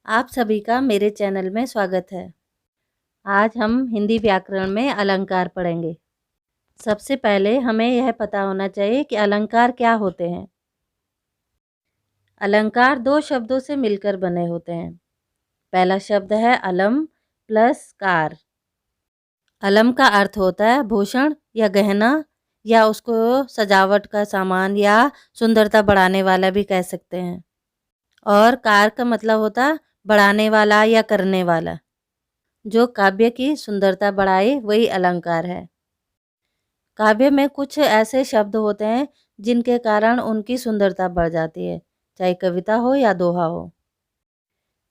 आप सभी का मेरे चैनल में स्वागत है। आज हम हिंदी व्याकरण में अलंकार पढ़ेंगे। सबसे पहले हमें यह पता होना चाहिए कि अलंकार क्या होते हैं। अलंकार दो शब्दों से मिलकर बने होते हैं। पहला शब्द है अलम प्लस कार। अलम का अर्थ होता है भूषण या गहना, या उसको सजावट का सामान या सुंदरता बढ़ाने वाला भी कह सकते हैं। और कार का मतलब होता है बढ़ाने वाला या करने वाला। जो काव्य की सुंदरता बढ़ाए वही अलंकार है। काव्य में कुछ ऐसे शब्द होते हैं जिनके कारण उनकी सुंदरता बढ़ जाती है, चाहे कविता हो या दोहा हो।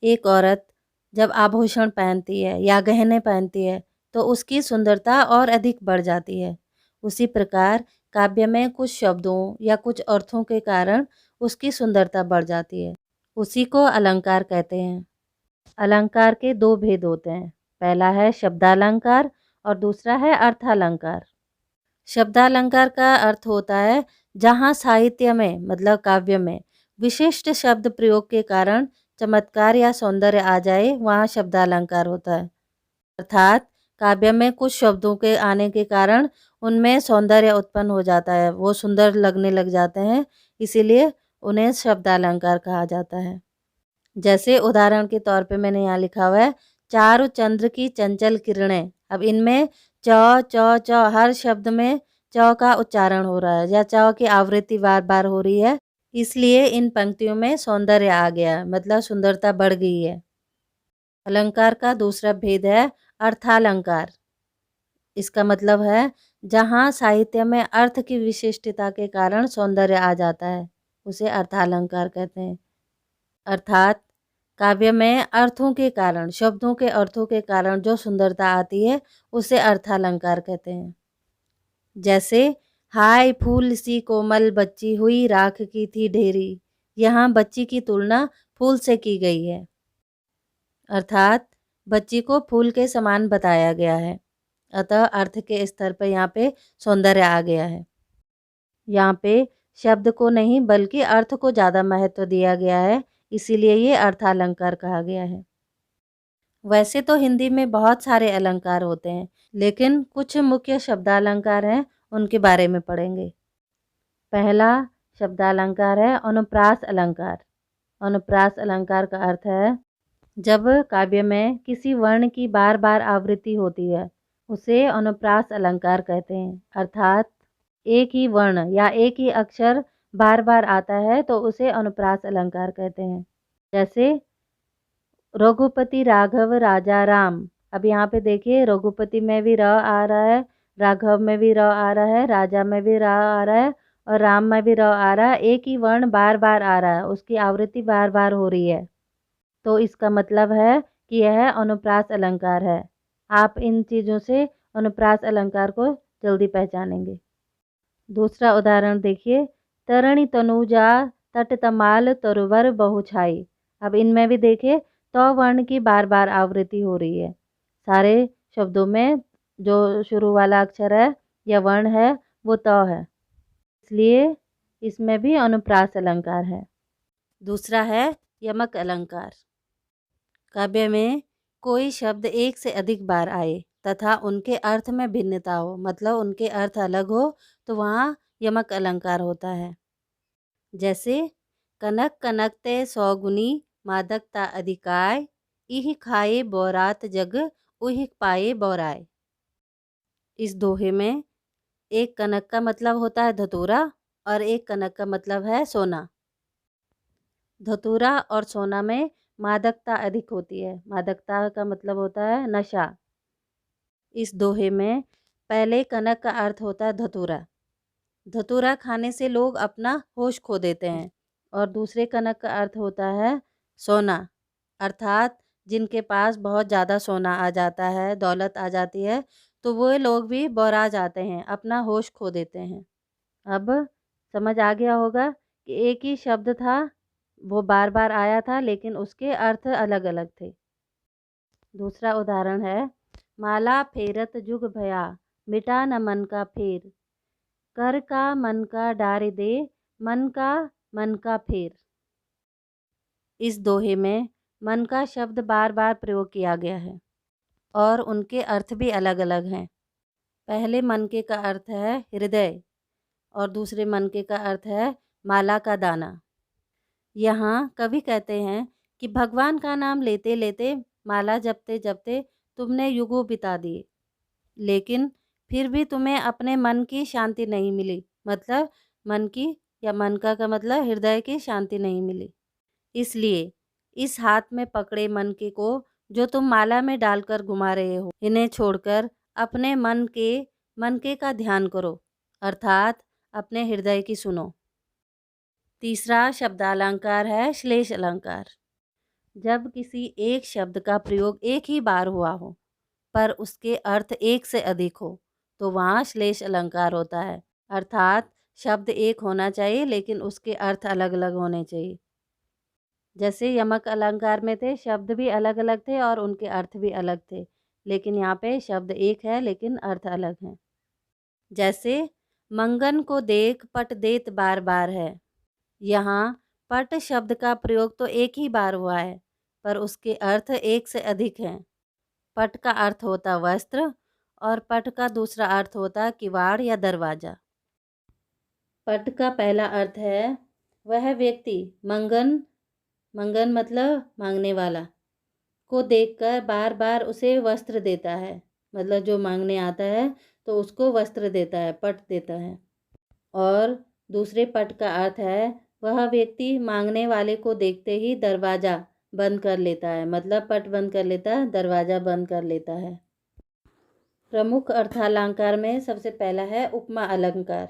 एक औरत जब आभूषण पहनती है या गहने पहनती है तो उसकी सुंदरता और अधिक बढ़ जाती है। उसी प्रकार काव्य में कुछ शब्दों या कुछ अर्थों के कारण उसकी सुंदरता बढ़ जाती है। उसी को अलंकार कहते हैं। अलंकार के दो भेद होते हैं। पहला है शब्दालंकार और दूसरा है अर्थालंकार। शब्दालंकार का अर्थ होता है जहाँ साहित्य में मतलब काव्य में विशिष्ट शब्द प्रयोग के कारण चमत्कार या सौंदर्य आ जाए, वहाँ शब्दालंकार होता है। अर्थात काव्य में कुछ शब्दों के आने के कारण उनमें सौंदर्य उत्पन्न हो जाता है, वो सुंदर लगने लग जाते हैं, इसीलिए उन्हें शब्दालंकार कहा जाता है। जैसे उदाहरण के तौर पे मैंने यहाँ लिखा हुआ है चारु चंद्र की चंचल किरणें। अब इनमें च च च हर शब्द में च का उच्चारण हो रहा है या च की आवृत्ति बार बार हो रही है, इसलिए इन पंक्तियों में सौंदर्य आ गया, मतलब सुंदरता बढ़ गई है। अलंकार का दूसरा भेद है अर्थालंकार। इसका मतलब है जहाँ साहित्य में अर्थ की विशिष्टता के कारण सौंदर्य आ जाता है, उसे अर्थालंकार कहते हैं। अर्थात काव्य में अर्थों के कारण, शब्दों के अर्थों के कारण जो सुंदरता आती है उसे अर्थालंकार कहते हैं। जैसे हाय फूल सी कोमल बच्ची हुई राख की थी ढेरी, यहाँ बच्ची की तुलना फूल से की गई है। अर्थात बच्ची को फूल के समान बताया गया है, अतः अर्थ के स्तर पर यहाँ पे सौंदर्य आ गया है। यहाँ पे शब्द को नहीं बल्कि अर्थ को ज़्यादा महत्व दिया गया है, इसीलिए ये अर्थालंकार कहा गया है। वैसे तो हिंदी में बहुत सारे अलंकार होते हैं, लेकिन कुछ मुख्य शब्दालंकार हैं, उनके बारे में पढ़ेंगे। पहला शब्दालंकार है अनुप्रास अलंकार। अनुप्रास अलंकार का अर्थ है जब काव्य में किसी वर्ण की बार बार आवृत्ति होती है, उसे अनुप्रास अलंकार कहते हैं। अर्थात एक ही वर्ण या एक ही अक्षर बार बार आता है तो उसे अनुप्रास अलंकार कहते हैं। जैसे रघुपति राघव राजा राम। अब यहाँ पे देखिए रघुपति में भी र आ रहा है, राघव में भी र आ रहा है, राजा में भी र आ रहा है और राम में भी र आ रहा है। एक ही वर्ण बार बार आ रहा है, उसकी आवृत्ति बार बार हो रही है, तो इसका मतलब है कि यह अनुप्रास अलंकार है। आप इन चीज़ों से अनुप्रास अलंकार को जल्दी पहचानेंगे। दूसरा उदाहरण देखिए तरणि तनुजा तट तमाल तरुवर बहुछाई। अब इनमें भी देखिए तो वर्ण की बार बार आवृत्ति हो रही है। सारे शब्दों में जो शुरू वाला अक्षर है या वर्ण है वो त है, इसलिए इसमें भी अनुप्रास अलंकार है। दूसरा है यमक अलंकार। काव्य में कोई शब्द एक से अधिक बार आए तथा उनके अर्थ में भिन्नता हो, मतलब उनके अर्थ अलग हो, तो वहाँ यमक अलंकार होता है। जैसे कनक कनकते सौगुनी मादकता अधिकाय, इह खाए बोरात जग उह पाए बोराय। इस दोहे में एक कनक का मतलब होता है धतूरा और एक कनक का मतलब है सोना। धतूरा और सोना में मादकता अधिक होती है। मादकता का मतलब होता है नशा। इस दोहे में पहले कनक का अर्थ होता है धतूरा। धतूरा खाने से लोग अपना होश खो देते हैं। और दूसरे कनक का अर्थ होता है सोना, अर्थात जिनके पास बहुत ज़्यादा सोना आ जाता है, दौलत आ जाती है, तो वो लोग भी बौरा जाते हैं, अपना होश खो देते हैं। अब समझ आ गया होगा कि एक ही शब्द था, वो बार बार आया था, लेकिन उसके अर्थ अलग अलग थे। दूसरा उदाहरण है माला फेरत जुग भया, मिटा न मन का फेर, कर का मन का डार दे, मन का फेर। इस दोहे में मन का शब्द बार बार प्रयोग किया गया है और उनके अर्थ भी अलग अलग हैं। पहले मनके का अर्थ है हृदय और दूसरे मनके का अर्थ है माला का दाना। यहाँ कवि कहते हैं कि भगवान का नाम लेते लेते, माला जपते जपते तुमने युगों बिता दिए, लेकिन फिर भी तुम्हें अपने मन की शांति नहीं मिली। मतलब मन की, या मन का मतलब हृदय की शांति नहीं मिली। इसलिए इस हाथ में पकड़े मनके को जो तुम माला में डालकर घुमा रहे हो, इन्हें छोड़कर अपने मनके का ध्यान करो, अर्थात अपने हृदय की सुनो। तीसरा शब्दालंकार है श्लेष अलंकार। जब किसी एक शब्द का प्रयोग एक ही बार हुआ हो पर उसके अर्थ एक से अधिक हो, तो वहाँ श्लेष अलंकार होता है। अर्थात शब्द एक होना चाहिए लेकिन उसके अर्थ अलग अलग होने चाहिए। जैसे यमक अलंकार में थे, शब्द भी अलग अलग थे और उनके अर्थ भी अलग थे, लेकिन यहाँ पे शब्द एक है लेकिन अर्थ अलग हैं। जैसे मंगन को देख पट देत बार बार है। यहाँ पट शब्द का प्रयोग तो एक ही बार हुआ है पर उसके अर्थ एक से अधिक हैं। पट का अर्थ होता वस्त्र और पट का दूसरा अर्थ होता किवाड़ या दरवाजा। पट का पहला अर्थ है वह व्यक्ति मंगन मतलब मांगने वाला को देखकर बार बार उसे वस्त्र देता है। मतलब जो मांगने आता है तो उसको वस्त्र देता है, पट देता है। और दूसरे पट का अर्थ है वह व्यक्ति मांगने वाले को देखते ही दरवाजा बंद कर लेता है। मतलब पट बंद कर लेता है, दरवाजा बंद कर लेता है। प्रमुख अर्थालंकार में सबसे पहला है उपमा अलंकार।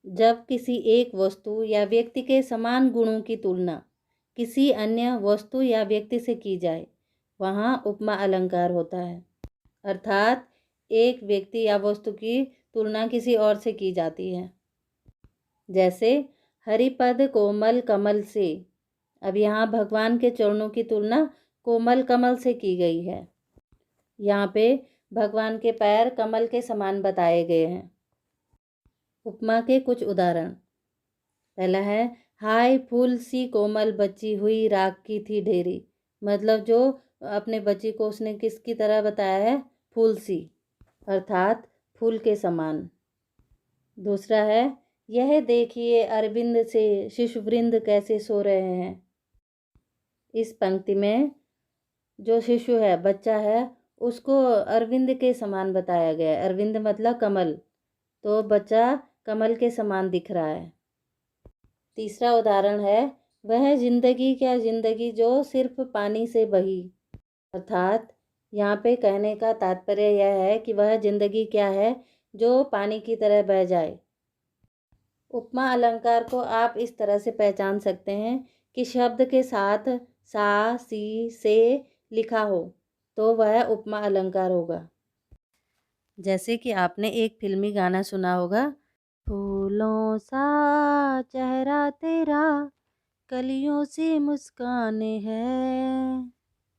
जब किसी एक वस्तु या व्यक्ति के समान गुणों की तुलना किसी अन्य वस्तु या व्यक्ति से की जाए, वहाँ उपमा अलंकार होता है। अर्थात एक व्यक्ति या वस्तु की तुलना किसी और से की जाती है। जैसे हरिपद कोमल कमल से। अब यहाँ भगवान के चरणों की तुलना कोमल कमल से की गई है। यहाँ पे भगवान के पैर कमल के समान बताए गए हैं। उपमा के कुछ उदाहरण। पहला है हाय फूल सी कोमल बच्ची हुई राख की थी ढेरी। मतलब जो अपने बच्ची को उसने किसकी तरह बताया है, फूल सी, अर्थात फूल के समान। दूसरा है यह देखिए अरविंद से शिशुवृंद कैसे सो रहे हैं। इस पंक्ति में जो शिशु है, बच्चा है, उसको अरविंद के समान बताया गया है। अरविंद मतलब कमल, तो बच्चा कमल के समान दिख रहा है। तीसरा उदाहरण है वह जिंदगी क्या जिंदगी जो सिर्फ पानी से बही। अर्थात यहाँ पे कहने का तात्पर्य यह है कि वह जिंदगी क्या है जो पानी की तरह बह जाए। उपमा अलंकार को आप इस तरह से पहचान सकते हैं कि शब्द के साथ सा, सी, से लिखा हो तो वह उपमा अलंकार होगा। जैसे कि आपने एक फिल्मी गाना सुना होगा, फूलों सा चेहरा तेरा कलियों से मुस्काने है।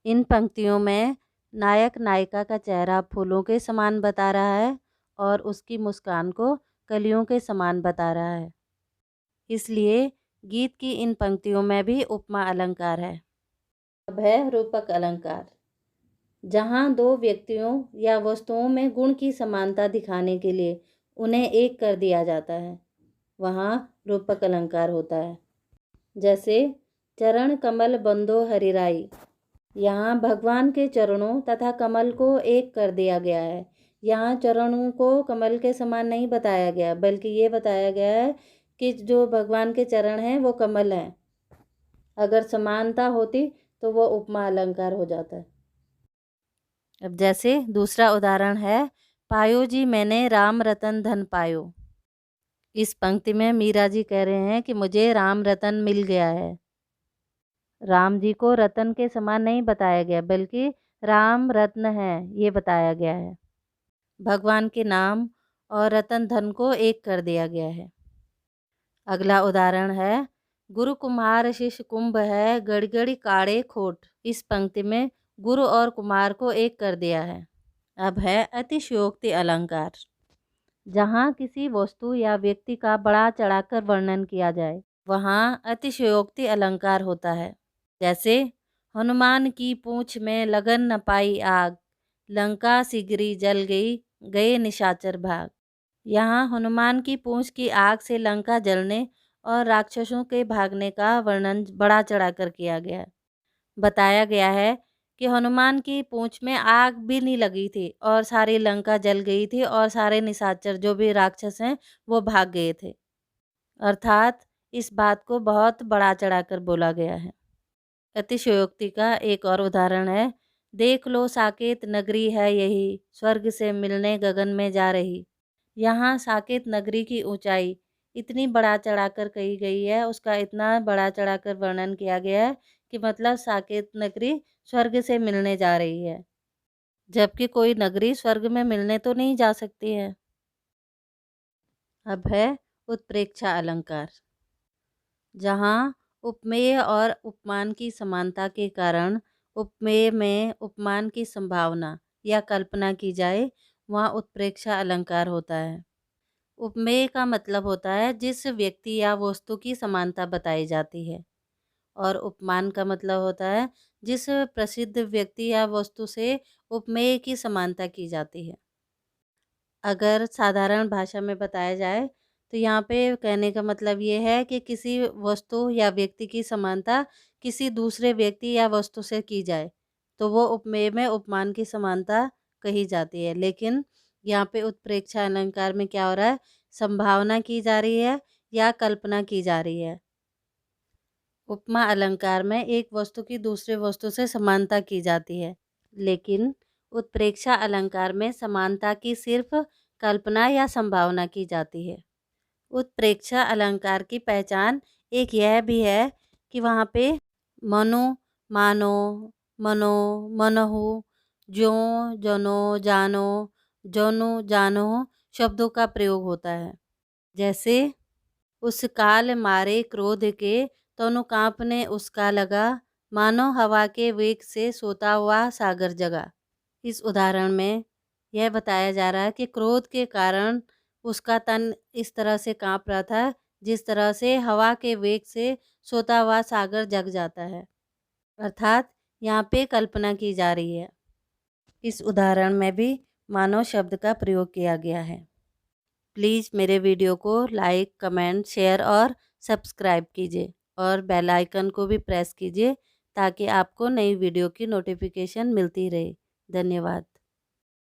इन पंक्तियों में नायक नायिका का चेहरा फूलों के समान बता रहा है और उसकी मुस्कान को कलियों के समान बता रहा है। इसलिए गीत की इन पंक्तियों में भी उपमा अलंकार है। अब है रूपक अलंकार। जहाँ दो व्यक्तियों या वस्तुओं में गुण की समानता दिखाने के लिए उन्हें एक कर दिया जाता है, वहाँ रूपक अलंकार होता है। जैसे चरण कमल बंदो हरिराई। यहाँ भगवान के चरणों तथा कमल को एक कर दिया गया है। यहाँ चरणों को कमल के समान नहीं बताया गया, बल्कि ये बताया गया है कि जो भगवान के चरण हैं वो कमल हैं। अगर समानता होती तो वो उपमा अलंकार हो जाता है। अब जैसे दूसरा उदाहरण है पायो जी मैंने राम रतन धन पायो। इस पंक्ति में मीरा जी कह रहे हैं कि मुझे राम रतन मिल गया है। राम जी को रतन के समान नहीं बताया गया, बल्कि राम रत्न है ये बताया गया है। भगवान के नाम और रतन धन को एक कर दिया गया है। अगला उदाहरण है गुरु कुम्हार शिष्य कुंभ है गड़गड़ी काड़े खोट। इस पंक्ति में गुरु और कुमार को एक कर दिया है। अब है अतिशयोक्ति अलंकार। जहाँ किसी वस्तु या व्यक्ति का बड़ा चढ़ाकर वर्णन किया जाए, वहाँ अतिशयोक्ति अलंकार होता है। जैसे हनुमान की पूंछ में लगन न पाई आग, लंका शीघ्री जल गई, गए निशाचर भाग। यहाँ हनुमान की पूंछ की आग से लंका जलने और राक्षसों के भागने का वर्णन बढ़ा चढ़ाकर किया गया है। बताया गया है कि हनुमान की पूंछ में आग भी नहीं लगी थी और सारी लंका जल गई थी और सारे निशाचर जो भी राक्षस हैं वो भाग गए थे। अर्थात इस बात को बहुत बढ़ा चढ़ाकर बोला गया है। अतिशयोक्ति का एक और उदाहरण है, देख लो साकेत नगरी है यही, स्वर्ग से मिलने गगन में जा रही। यहाँ साकेत नगरी की ऊंचाई इतनी बढ़ा चढ़ाकर कही गई है, उसका इतना बढ़ा चढ़ाकर वर्णन किया गया है कि मतलब साकेत नगरी स्वर्ग से मिलने जा रही है, जबकि कोई नगरी स्वर्ग में मिलने तो नहीं जा सकती है। अब है उत्प्रेक्षा अलंकार। जहाँ उपमेय और उपमान की समानता के कारण उपमेय में उपमान की संभावना या कल्पना की जाए, वहाँ उत्प्रेक्षा अलंकार होता है। उपमेय का मतलब होता है जिस व्यक्ति या वस्तु की समानता बताई जाती है, और उपमान का मतलब होता है जिस प्रसिद्ध व्यक्ति या वस्तु से उपमेय की समानता की जाती है। अगर साधारण भाषा में बताया जाए तो यहाँ पे कहने का मतलब ये है कि किसी वस्तु या व्यक्ति की समानता किसी दूसरे व्यक्ति या वस्तु से की जाए तो वो उपमेय में उपमान की समानता कही जाती है। लेकिन यहाँ पे उत्प्रेक्षा अलंकार में क्या हो रहा है, संभावना की जा रही है या कल्पना की जा रही है। उपमा अलंकार में एक वस्तु की दूसरे वस्तु से समानता की जाती है, लेकिन उत्प्रेक्षा अलंकार में समानता की सिर्फ कल्पना या संभावना की जाती है। उत्प्रेक्षा अलंकार की पहचान एक यह भी है कि वहाँ पे मनु, मानो, मनो, मनहु, ज्यों, जनो, जानो, जनु, जानो शब्दों का प्रयोग होता है। जैसे उस काल मारे क्रोध के, तनु कांपने उसका लगा, मानो हवा के वेग से सोता हुआ सागर जगा। इस उदाहरण में यह बताया जा रहा है कि क्रोध के कारण उसका तन इस तरह से कांप रहा था जिस तरह से हवा के वेग से सोता हुआ सागर जग जाता है। अर्थात यहाँ पे कल्पना की जा रही है। इस उदाहरण में भी मानव शब्द का प्रयोग किया गया है। प्लीज़ मेरे वीडियो को लाइक, कमेंट, शेयर और सब्सक्राइब कीजिए और बेल आइकन को भी प्रेस कीजिए ताकि आपको नई वीडियो की नोटिफिकेशन मिलती रहे। धन्यवाद।